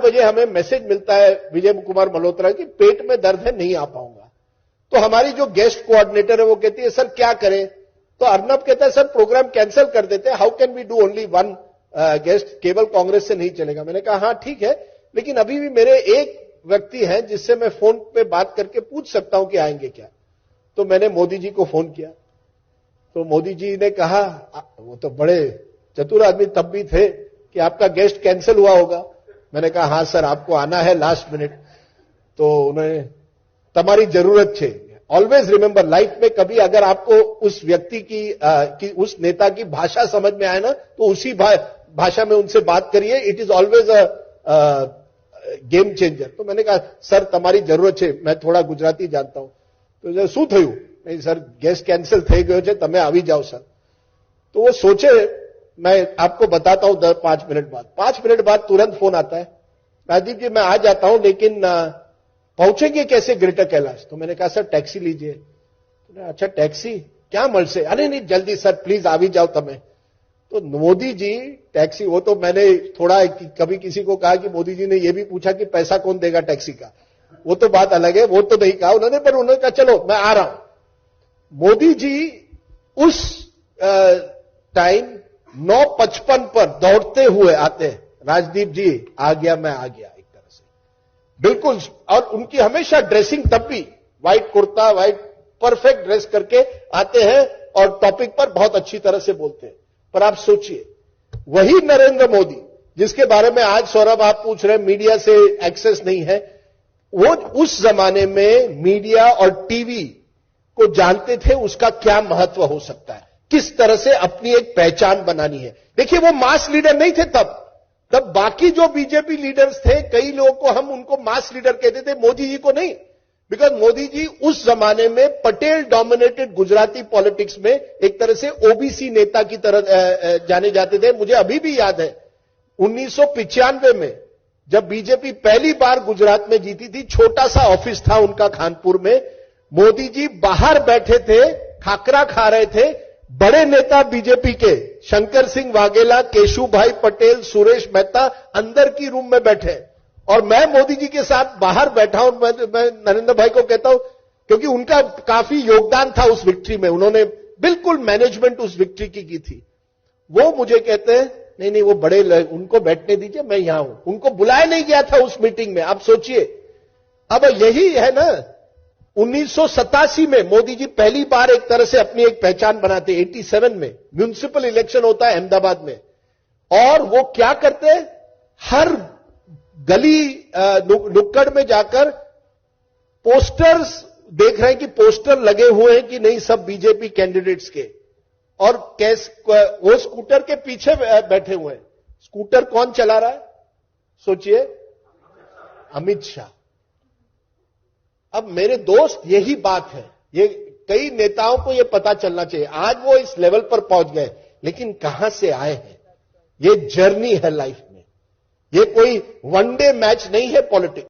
बजे हमें मैसेज मिलता है विजय कुमार मल्होत्रा की, पेट में दर्द है, नहीं आ पाऊंगा। तो हमारी जो गेस्ट कोऑर्डिनेटर है वो कहती है सर क्या करें? तो अर्नब कहता है सर प्रोग्राम कैंसिल कर देते हैं, how can we do only one guest, केवल कांग्रेस से नहीं चलेगा। मैंने कहा हाँ ठीक है, लेकिन अभी भी मेरे एक व्यक्ति हैं जिससे मैं फोन पे बात करके पूछ सकता हूं कि आएंगे क्या। तो मैंने मोदी जी को फोन किया, तो मोदी जी ने कहा, वो तो बड़े चतुर आदमी तब भी थे, कि आपका गेस्ट कैंसिल हुआ होगा। मैंने कहा हाँ सर आपको आना है लास्ट मिनट। तो उन्होंने, तुम्हारी जरूरत है, ऑलवेज रिमेंबर, लाइफ में कभी अगर आपको उस व्यक्ति की उस नेता की भाषा समझ में आए ना, तो उसी भाषा में उनसे बात करिए, it is always a game changer. तो मैंने कहा सर तुम्हारी जरूरत है, मैं थोड़ा गुजराती जानता हूं। तो શું થયું? नहीं सर गेस्ट कैंसिल થઈ ગયો છે, તમે આવી जाओ सर। तो वो सोचे, मैं आपको बताता हूं 5 मिनट बाद। 5 मिनट बाद तुरंत फोन आता है, राजीव जी मैं आ जाता हूं, लेकिन पहुंचेंगे कैसे ग्रेटर कैलाश? तो मैंने कहा सर टैक्सी लीजिए। तो अच्छा टैक्सी क्या મળશે? अरे नहीं जल्दी सर प्लीज આવી जाओ તમે। तो मोदी जी टैक्सी, वो तो मैंने थोड़ा कभी किसी को कहा कि मोदी जी ने ये भी पूछा कि पैसा कौन देगा टैक्सी का, वो तो बात अलग है, वो तो नहीं कहा उन्होंने, पर उन्होंने कहा चलो मैं आ रहा हूं। मोदी जी उस टाइम 9:55 पर दौड़ते हुए आते हैं, राजदीप जी आ गया, मैं आ गया, एक तरह से बिल्कुल। और उनकी हमेशा ड्रेसिंग तब भी white kurta, white perfect dress करके आते हैं और टॉपिक पर बहुत अच्छी तरह से बोलते हैं। पर आप सोचिए, वही नरेंद्र मोदी जिसके बारे में आज सौरभ आप पूछ रहे हैं मीडिया से एक्सेस नहीं है, वो उस जमाने में मीडिया और टीवी को जानते थे, उसका क्या महत्व हो सकता है, किस तरह से अपनी एक पहचान बनानी है। देखिए वो मास लीडर नहीं थे तब बाकी जो बीजेपी लीडर्स थे, कई लोगों को हम उनको मास लीडर कहते थे, मोदी जी को नहीं। बिकॉज मोदी जी उस जमाने में पटेल डोमिनेटेड गुजराती पॉलिटिक्स में एक तरह से ओबीसी नेता की तरह जाने जाते थे। मुझे अभी भी याद है 1995 में जब बीजेपी पहली बार गुजरात में जीती थी, छोटा सा ऑफिस था उनका कानपुर में, मोदी जी बाहर बैठे थे, खाकरा खा रहे थे, बड़े नेता बीजेपी के शंकर सिंह वाघेला, केशुभाई पटेल, सुरेश मेहता अंदर की रूम में बैठे, और मैं मोदी जी के साथ बाहर बैठा हूं। मैं नरेंद्र भाई को कहता हूं, क्योंकि उनका काफी योगदान था उस विक्ट्री में, उन्होंने बिल्कुल मैनेजमेंट उस विक्ट्री की थी। वो मुझे कहते हैं नहीं वो बड़े, उनको बैठने दीजिए, मैं यहां हूं। उनको बुलाया नहीं गया था उस मीटिंग में। आप सोचिए, अब यही है ना, 1987 में मोदी जी पहली बार एक तरह से अपनी एक पहचान बनाते। 87 में म्युनिसिपल इलेक्शन होता है अहमदाबाद में, और वो क्या करते हैं, हर गली नुक्कड़ में जाकर पोस्टर्स देख रहे हैं कि पोस्टर लगे हुए हैं कि नहीं सब बीजेपी कैंडिडेट्स के, और वो स्कूटर के पीछे बैठे हुए हैं। स्कूटर कौन चला रहा है? सोचिए, अमित शाह। अब मेरे दोस्त यही बात है, ये कई नेताओं को ये पता चलना चाहिए। आज वो इस लेवल पर पहुंच गए, लेकिन कहां से आए हैं? ये जर्नी है लाइफ में, ये कोई वनडे मैच नहीं है पॉलिटिक्स।